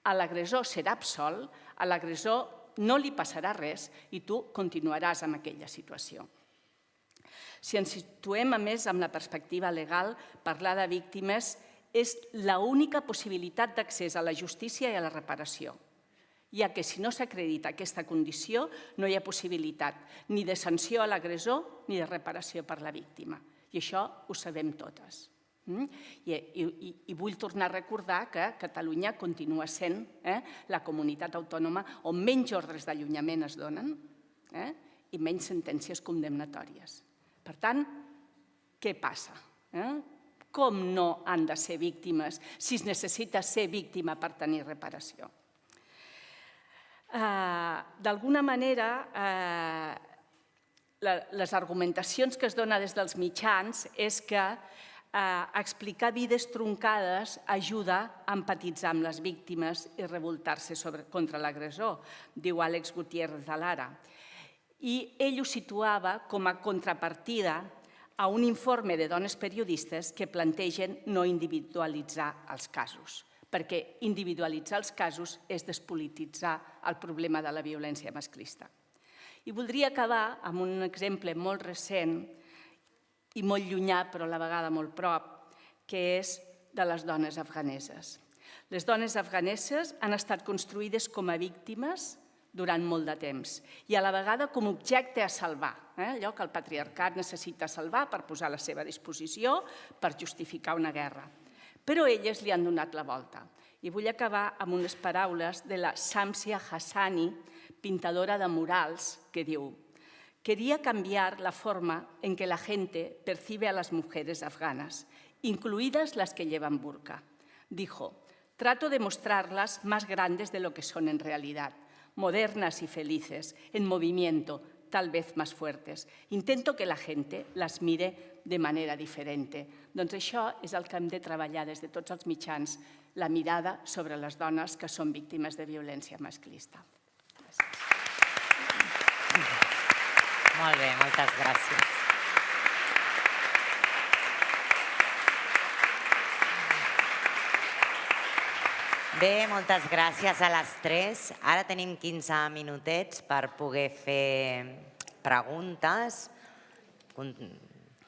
a l'agressor serà absolt, a l'agressor no li passarà res i tu continuaràs amb aquella situació. Si ens situem, a més, amb la perspectiva legal, parlar de víctimes és l'única possibilitat d'accés a la justícia i a la reparació, ja que si no s'acredita aquesta condició no hi ha possibilitat ni de sanció a l'agressor ni de reparació per la víctima. I això ho sabem totes. I vull tornar a recordar que Catalunya continua sent la comunitat autònoma on menys ordres d'allunyament es donen i menys sentències condemnatòries. Per tant, què passa? Com no han de ser víctimes si es necessita ser víctima per tenir reparació? D'alguna manera, les argumentacions que es donen des dels mitjans és que explicar vides truncades ajuda a empatitzar amb les víctimes i revoltar-se contra l'agressor, diu Àlex Gutiérrez de Lara. I ell ho situava com a contrapartida a un informe de dones periodistes que plantegen no individualitzar els casos, perquè individualitzar els casos és despolititzar el problema de la violència masclista. I voldria acabar amb un exemple molt recent i molt llunyà, però a la vegada molt prop, que és de les dones afganeses. Les dones afganeses han estat construïdes com a víctimes durant molt de temps i a la vegada com a objecte a salvar, allò que el patriarcat necessita salvar per posar a la seva disposició per justificar una guerra. Però elles li han donat la volta. I vull acabar amb unes paraules de la Shamsia Hassani, pintadora de murals, que diu: quería cambiar la forma en que la gente percibe a las mujeres afganas, incluidas las que llevan burka. Dijo: trato de mostrarlas más grandes de lo que son en realidad, modernas y felices, en movimiento, tal vez más fuertes. Intento que la gente las mire de manera diferente. Doncs això és el que hem de treballar des de tots els mitjans, la mirada sobre les dones que són víctimes de violència masclista. Molt bé, moltes gràcies. Bé, moltes gràcies a les tres. Ara tenim 15 minutets per poder fer preguntes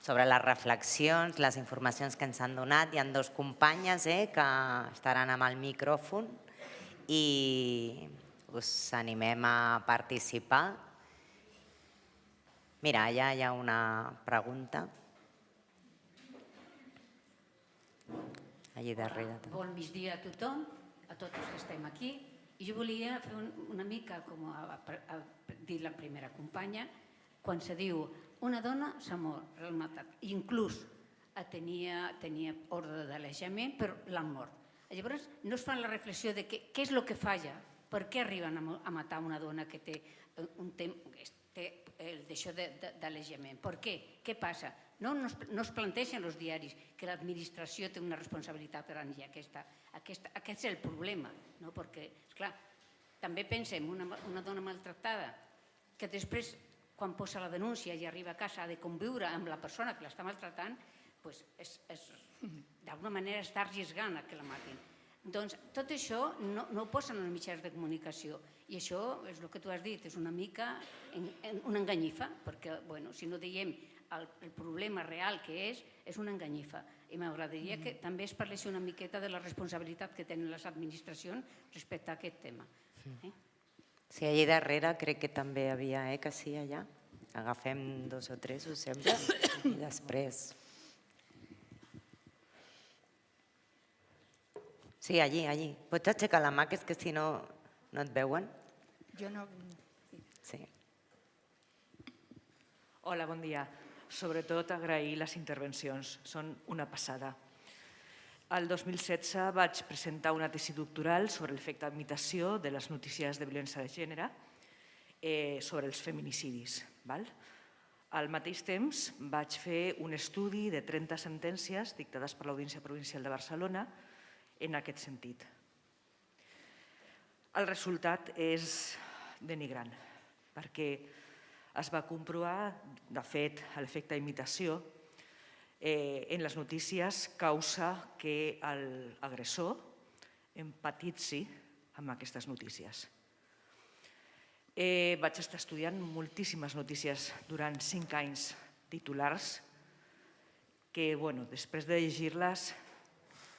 sobre les reflexions, les informacions que ens han donat. Hi ha dos companyes que estaran amb el micròfon i us animem a participar. Mira, allà hi ha una pregunta. Allí darrere. Bon migdia a tothom, a tots els que estem aquí. I jo volia fer una mica, com ha dit la primera companya, quan se diu una dona s'ha mort, l'han matat. Inclús tenia ordre d'alejament, però l'han mort. Llavors no es fan la reflexió de què és el que falla, per què arriben a matar una dona que té d'això d'alejament. Per què? Què passa? No es planteixen els diaris que l'administració té una responsabilitat per anar aquesta. Aquest és el problema, perquè, esclar, també pensem una dona maltractada que després, quan posa la denúncia i arriba a casa, ha de conviure amb la persona que l'està maltratant, d'alguna manera està arriesgant que la matin. Doncs tot això no ho posen als mitjans de comunicació i això és el que tu has dit, és una mica una enganyifa, perquè si no diem el problema real que és una enganyifa. I m'agradaria que també es parlés una miqueta de la responsabilitat que tenen les administracions respecte a aquest tema. Sí, allà darrere crec que també hi havia, que sí, allà. Agafem 2 o 3, us sembla? I després... Sí, allí. Pots aixecar la mà, que és que si no et veuen? Jo no... Sí. Hola, bon dia. Sobretot agrair les intervencions, són una passada. El 2016 vaig presentar una tesi doctoral sobre l'efecte d'imitació de les notícies de violència de gènere sobre els feminicidis. Al mateix temps vaig fer un estudi de 30 sentències dictades per l'Audiència Provincial de Barcelona en aquest sentit. El resultat és denigrant, perquè es va comprovar, de fet, l'efecte d'imitació en les notícies causa que l'agressor empatitzi amb aquestes notícies. Vaig estar estudiant moltíssimes notícies durant 5 anys titulars que, després de llegir-les,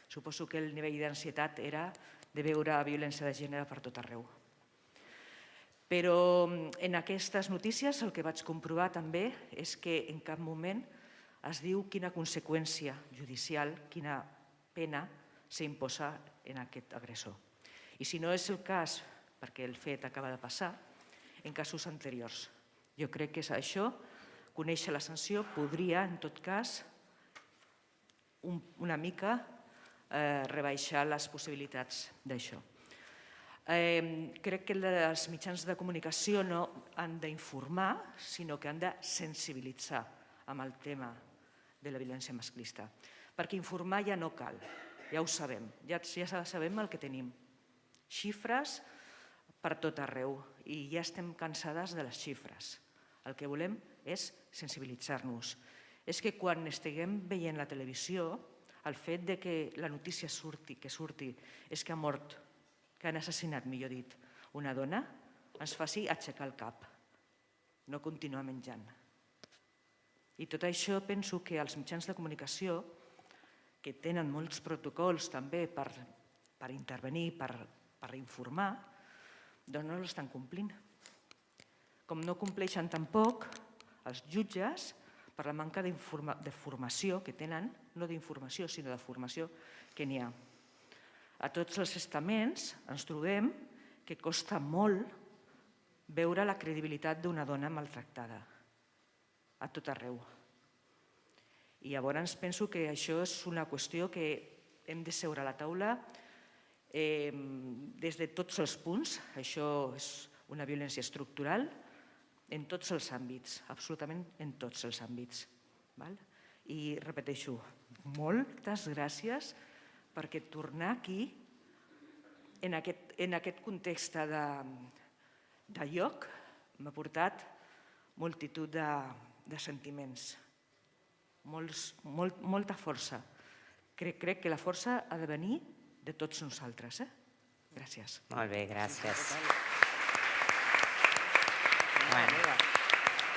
suposo que el nivell d'ansietat era de veure violència de gènere per tot arreu. Però en aquestes notícies el que vaig comprovar també és que en cap moment es diu quina conseqüència judicial, quina pena s'imposa en aquest agressor. I si no és el cas, perquè el fet acaba de passar, en casos anteriors. Jo crec que és això, conèixer la sanció podria, en tot cas, una mica rebaixar les possibilitats d'això. Crec que els mitjans de comunicació no han d'informar, sinó que han de sensibilitzar amb el tema de la violència masclista. Perquè informar ja no cal, ja ho sabem, ja sabem el que tenim. Xifres per tot arreu i ja estem cansades de les xifres. El que volem és sensibilitzar-nos. És que quan estiguem veient la televisió, el fet de que la notícia surti és que ha mort, que han assassinat, millor dit, una dona, ens faci aixecar el cap, no continuar menjant. I tot això penso que els mitjans de comunicació, que tenen molts protocols també per intervenir, per informar, doncs no l'estan complint. Com no compleixen tampoc els jutges per la manca de formació que tenen, no d'informació, sinó de formació que n'hi ha. A tots els estaments ens trobem que costa molt veure la credibilitat d'una dona maltractada, a tot arreu. I llavors penso que això és una qüestió que hem de seure a la taula des de tots els punts. Això és una violència estructural en tots els àmbits, absolutament en tots els àmbits. I repeteixo, moltes gràcies perquè tornar aquí, en aquest context de lloc, m'ha portat multitud de sentiments, molta força. Crec que la força ha de venir de tots nosaltres. Gràcies. Molt bé, gràcies.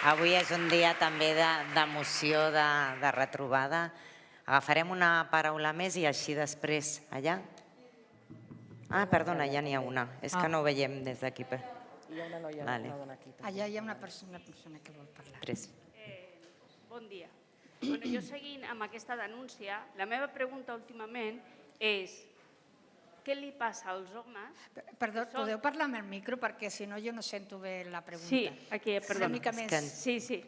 Avui és un dia també d'emoció, de retrobada. Agafarem una paraula més i així després, allà. Ah, perdona, ja n'hi ha una. És que no ho veiem des d'aquí. Hi ha una noia, una dona aquí. Allà hi ha una persona que vol parlar. Bon dia. Jo seguint amb aquesta denúncia, la meva pregunta últimament és què li passa als homes... Perdó, podeu parlar amb el micro perquè si no jo no sento bé la pregunta. Sí, aquí, perdó. Una mica més. Sí.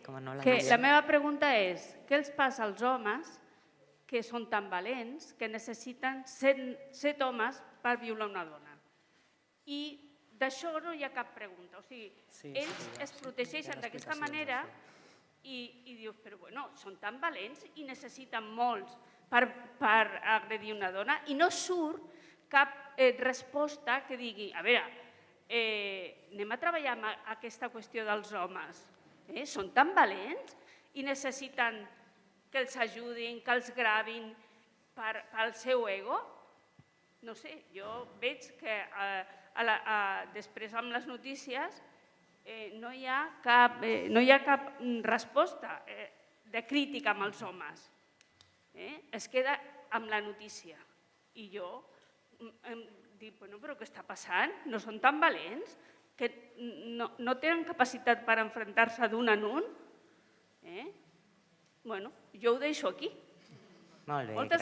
La meva pregunta és què els passa als homes que són tan valents que necessiten 7 homes per violar una dona? I d'això no hi ha cap pregunta. O sigui, ells es protegeixen d'aquesta manera i dius, però bueno, són tan valents i necessiten molts per agredir una dona i no surt cap resposta que digui, a veure, anem a treballar amb aquesta qüestió dels homes. Són tan valents i necessiten que els ajudin, que els gravin pel seu ego. No sé, jo veig que després amb les notícies no hi ha cap resposta de crítica amb els homes. Es queda amb la notícia. I jo em dic, però què està passant? No són tan valents? Que no tenen capacitat per enfrontar-se d'un en un? Bueno, jo ho deixo aquí. Molt bé, Moltes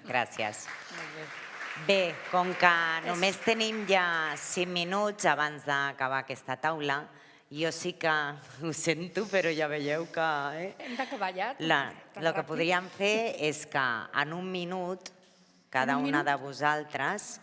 gràcies. Bé, com que només tenim ja 5 minuts abans d'acabar aquesta taula, jo sí que ho sento, però ja veieu que... Hem d'acabar ja? El que podríem fer és que en un minut cada una de vosaltres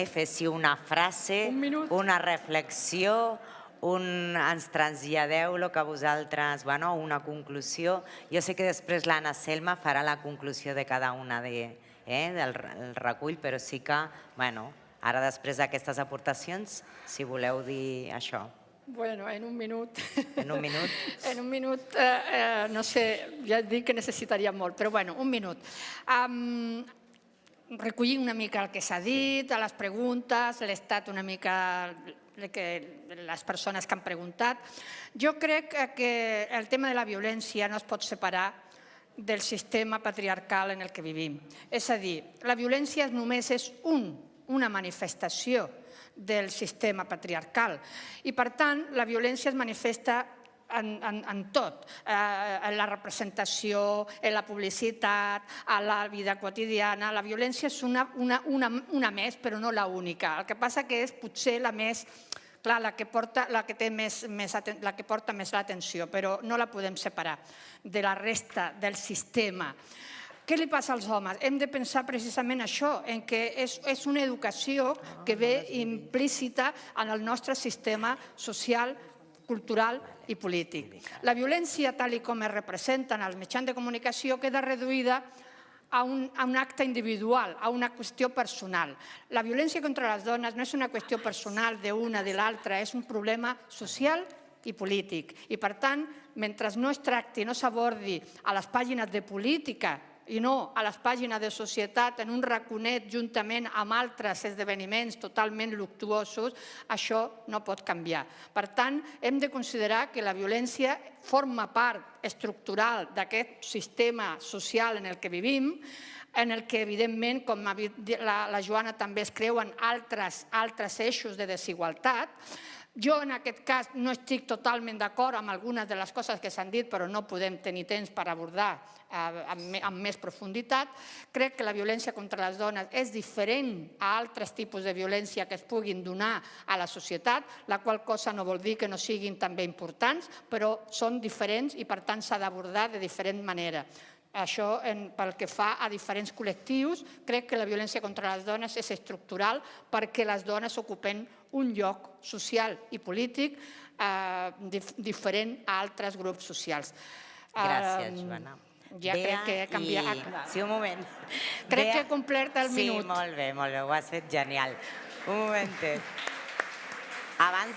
féssiu una frase, una reflexió, ens traslladeu el que vosaltres, una conclusió. Jo sé que després l'Anna Selma farà la conclusió de cada una del recull, però sí que, ara després d'aquestes aportacions, si voleu dir això. Bueno, en un minut. En un minut? En un minut, no sé, ja et dic que necessitaria molt, però bueno, un minut. Recollir una mica el que s'ha dit, les preguntes, l'estat una mica, les persones que han preguntat. Jo crec que el tema de la violència no es pot separar del sistema patriarcal en el que vivim. És a dir, la violència només és una manifestació del sistema patriarcal i, per tant, la violència es manifesta en tot, en la representació, en la publicitat, a la vida quotidiana. La violència és una més, però no l'única. El que passa que és potser la més, clar, la que porta més l'atenció, però no la podem separar de la resta del sistema. Què li passa als homes? Hem de pensar precisament això, en què és una educació que ve implícita en el nostre sistema social, cultural i polític. La violència, tal com es representa en els mitjans de comunicació, queda reduïda a un acte individual, a una qüestió personal. La violència contra les dones no és una qüestió personal d'una de l'altra, és un problema social i polític. I, per tant, mentre no es tracti, no s'abordi a les pàgines de política i no a les pàgines de societat en un raconet juntament amb altres esdeveniments totalment luctuosos, això no pot canviar. Per tant, hem de considerar que la violència forma part estructural d'aquest sistema social en el que vivim, en el que, evidentment, com la Joana també es creuen altres eixos de desigualtat. Jo, en aquest cas, no estic totalment d'acord amb algunes de les coses que s'han dit, però no podem tenir temps per abordar amb més profunditat. Crec que la violència contra les dones és diferent a altres tipus de violència que es puguin donar a la societat, la qual cosa no vol dir que no siguin també importants, però són diferents i, per tant, s'ha d'abordar de diferent manera. Això, pel que fa a diferents col·lectius, crec que la violència contra les dones és estructural perquè les dones ocupen un lloc social i polític diferent a altres grups socials. Gràcies, Joana. Ja crec que he canviat. Sí, un moment. Crec que he complert el minut. Sí, molt bé, ho has fet genial. Un momentet. Abans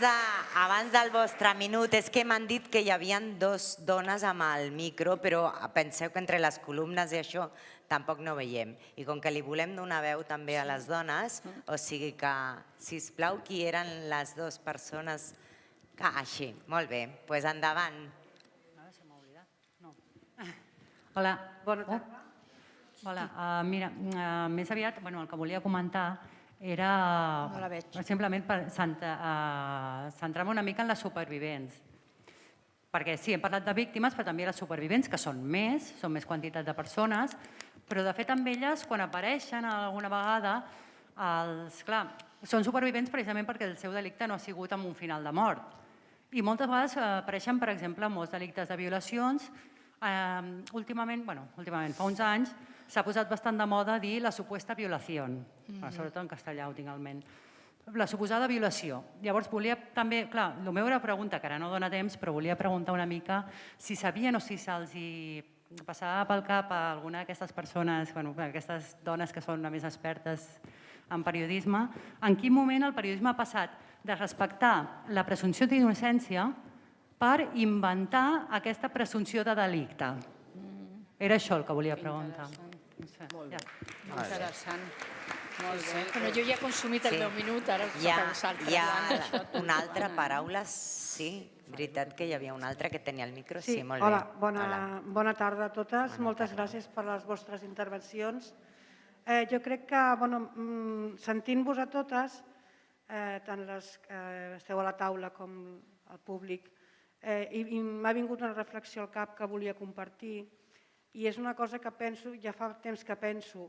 del vostre minut, és que m'han dit que hi havia dues dones amb el micro, però penseu que entre les columnes i això tampoc no veiem. I com que li volem donar veu també a les dones, o sigui que, sisplau, qui eren les dues persones? Així, molt bé, doncs endavant. Hola, bona tarda. Hola, mira, més aviat el que volia comentar era simplement centrar-me una mica en les supervivents. Perquè sí, hem parlat de víctimes, però també les supervivents, que són més quantitat de persones, però de fet amb elles, quan apareixen alguna vegada, clar, són supervivents precisament perquè el seu delicte no ha sigut amb un final de mort. I moltes vegades apareixen, per exemple, molts delictes de violacions. Últimament, fa uns anys, s'ha posat bastant de moda dir la supuesta violació, sobretot en castellà últimament. La suposada violació. Llavors volia també, clar, la meva pregunta, que ara no dona temps, però volia preguntar una mica si sabien o si se'ls passava pel cap a alguna d'aquestes persones, aquestes dones que són més expertes en periodisme, en quin moment el periodisme ha passat de respectar la presumpció d'innocència per inventar aquesta presumpció de delicte. Era això el que volia preguntar. Molt interessant. Molt bé. Però jo ja he consumit el meu minut, ara us toca a vosaltres. Hi ha una altra paraula? Sí, veritat que hi havia una altra que tenia el micro? Sí, molt bé. Hola, bona tarda a totes. Moltes gràcies per les vostres intervencions. Jo crec que, sentint-vos a totes, tant les que esteu a la taula com el públic, i m'ha vingut una reflexió al cap que volia compartir, i és una cosa que penso, ja fa temps que penso,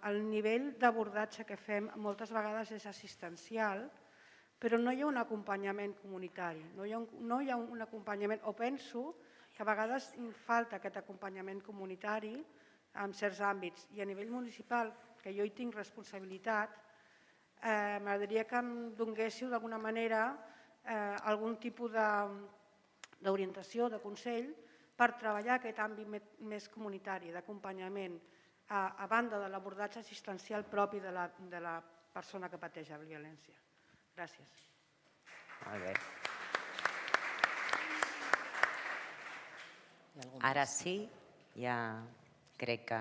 el nivell d'abordatge que fem moltes vegades és assistencial, però no hi ha un acompanyament comunitari, no hi ha un acompanyament, o penso que a vegades falta aquest acompanyament comunitari en certs àmbits, i a nivell municipal, que jo hi tinc responsabilitat, m'agradaria que em donguéssiu d'alguna manera algun tipus d'orientació, de consell, per treballar aquest àmbit més comunitari, d'acompanyament, a banda de l'abordatge assistencial propi de la persona que pateix la violència. Gràcies. Molt bé. Ara sí, ja crec que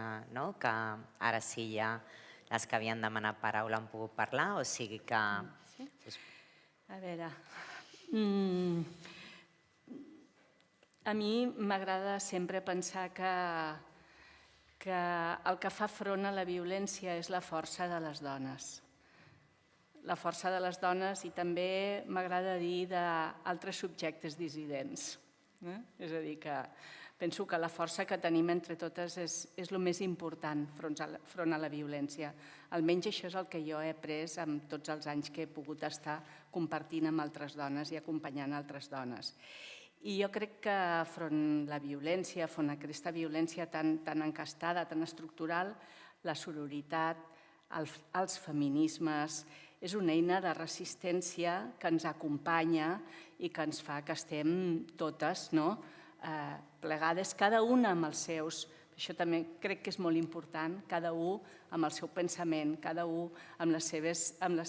ara sí ja les que havien demanat paraula han pogut parlar, o sigui que... A veure, a mi m'agrada sempre pensar que el que fa front a la violència és la força de les dones. la força de les dones i també m'agrada dir d'altres subjectes dissidents. És a dir, que penso que la força que tenim entre totes és el més important front a la violència. Almenys això és el que jo he après amb tots els anys que he pogut estar compartint amb altres dones i acompanyant altres dones. I jo crec que front a la violència, front a aquesta violència tan encastada, tan estructural, la sororitat, els feminismes, és una eina de resistència que ens acompanya i que ens fa que estem totes plegades, cada una amb els seus, això també crec que és molt important, cada un amb el seu pensament, cada un amb les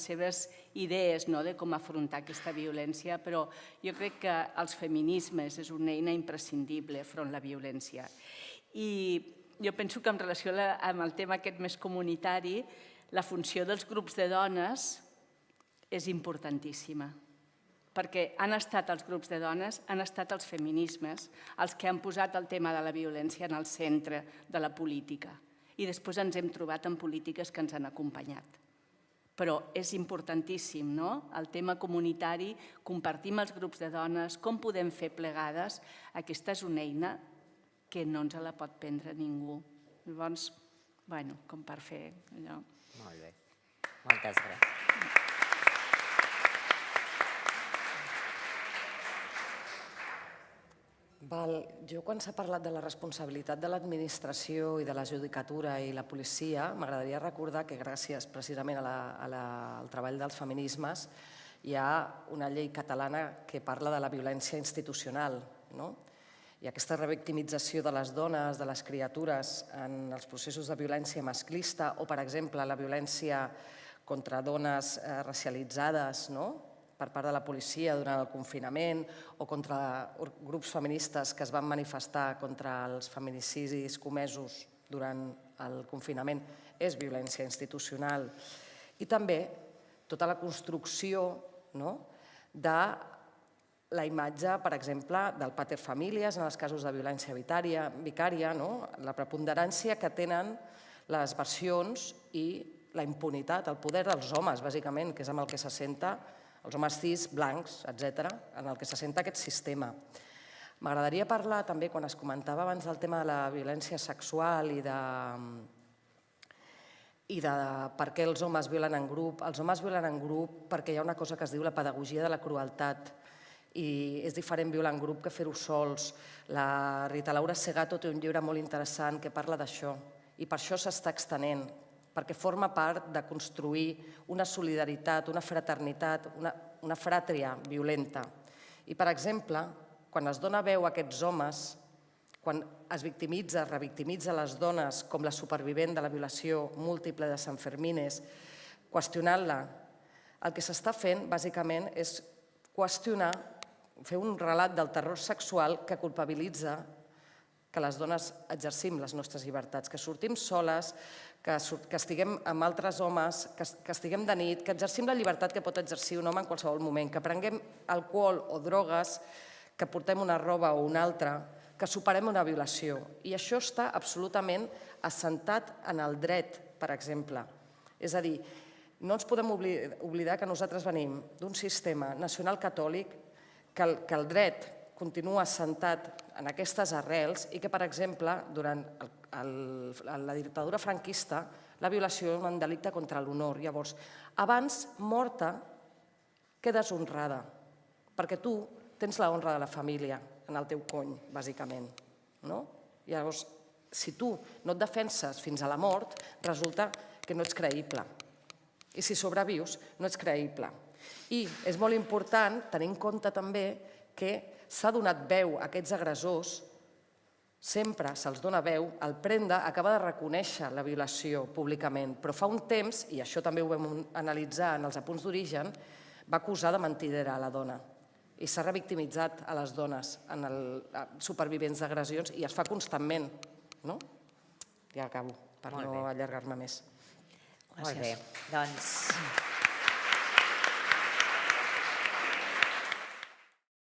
seves idees de com afrontar aquesta violència, però jo crec que els feminismes és una eina imprescindible front a la violència. I jo penso que en relació amb el tema aquest més comunitari, la funció dels grups de dones és importantíssima, perquè han estat els grups de dones, han estat els feminismes els que han posat el tema de la violència en el centre de la política. I després ens hem trobat en polítiques que ens han acompanyat. Però és importantíssim, no?, el tema comunitari, compartir amb els grups de dones, com podem fer plegades. Aquesta és una eina que no ens la pot prendre ningú. Llavors, com per fer allò. Molt bé. Moltes gràcies. Jo, quan s'ha parlat de la responsabilitat de l'administració i de la judicatura i la policia, m'agradaria recordar que gràcies precisament al treball dels feminismes hi ha una llei catalana que parla de la violència institucional, i aquesta revictimització de les dones, de les criatures en els processos de violència masclista o, per exemple, la violència contra dones racialitzades, per part de la policia durant el confinament o contra grups feministes que es van manifestar contra els feminicidis comesos durant el confinament, és violència institucional. I també tota la construcció de la imatge, per exemple, del paterfamílies en els casos de violència vicària, la preponderància que tenen les versions i la impunitat, el poder dels homes, bàsicament, que és amb el que s'assenta els homes cis, blancs, etc., en el que s'assenta aquest sistema. M'agradaria parlar també, quan es comentava abans del tema de la violència sexual i de per què els homes violen en grup. Els homes violen en grup perquè hi ha una cosa que es diu la pedagogia de la crueltat i és diferent violar en grup que fer-ho sols. La Rita Laura Segato té un llibre molt interessant que parla d'això i per això s'està extenent, perquè forma part de construir una solidaritat, una fraternitat, una fràtria violenta. I, per exemple, quan es dona veu a aquests homes, quan es victimitza, revictimitza les dones com la supervivent de la violació múltiple de Sant Fermines, qüestionant-la, el que s'està fent, bàsicament, és qüestionar, fer un relat del terror sexual que culpabilitza que les dones exercim les nostres llibertats, que sortim soles, que estiguem amb altres homes, que estiguem de nit, que exercim la llibertat que pot exercir un home en qualsevol moment, que prenguem alcohol o drogues, que portem una roba o una altra, que superem una violació. I això està absolutament assentat en el dret, per exemple. És a dir, no ens podem oblidar que nosaltres venim d'un sistema nacional catòlic, que el dret continua assentat en aquestes arrels i que, per exemple, durant la dictadura franquista, la violació era un delicte contra l'honor. Llavors, abans morta que deshonrada, perquè tu tens la honra de la família en el teu cony, bàsicament. Llavors, si tu no et defenses fins a la mort, resulta que no ets creïble. I si sobrevius, no ets creïble. I és molt important tenir en compte també que s'ha donat veu a aquests agressors, sempre se'ls dona veu, el Prenda acaba de reconèixer la violació públicament, però fa un temps, i això també ho vam analitzar en els apunts d'origen, va acusar de mentidera a la dona i s'ha revictimitzat a les dones en supervivents d'agressions i es fa constantment. Ja acabo, per no allargar-me més. Molt bé, doncs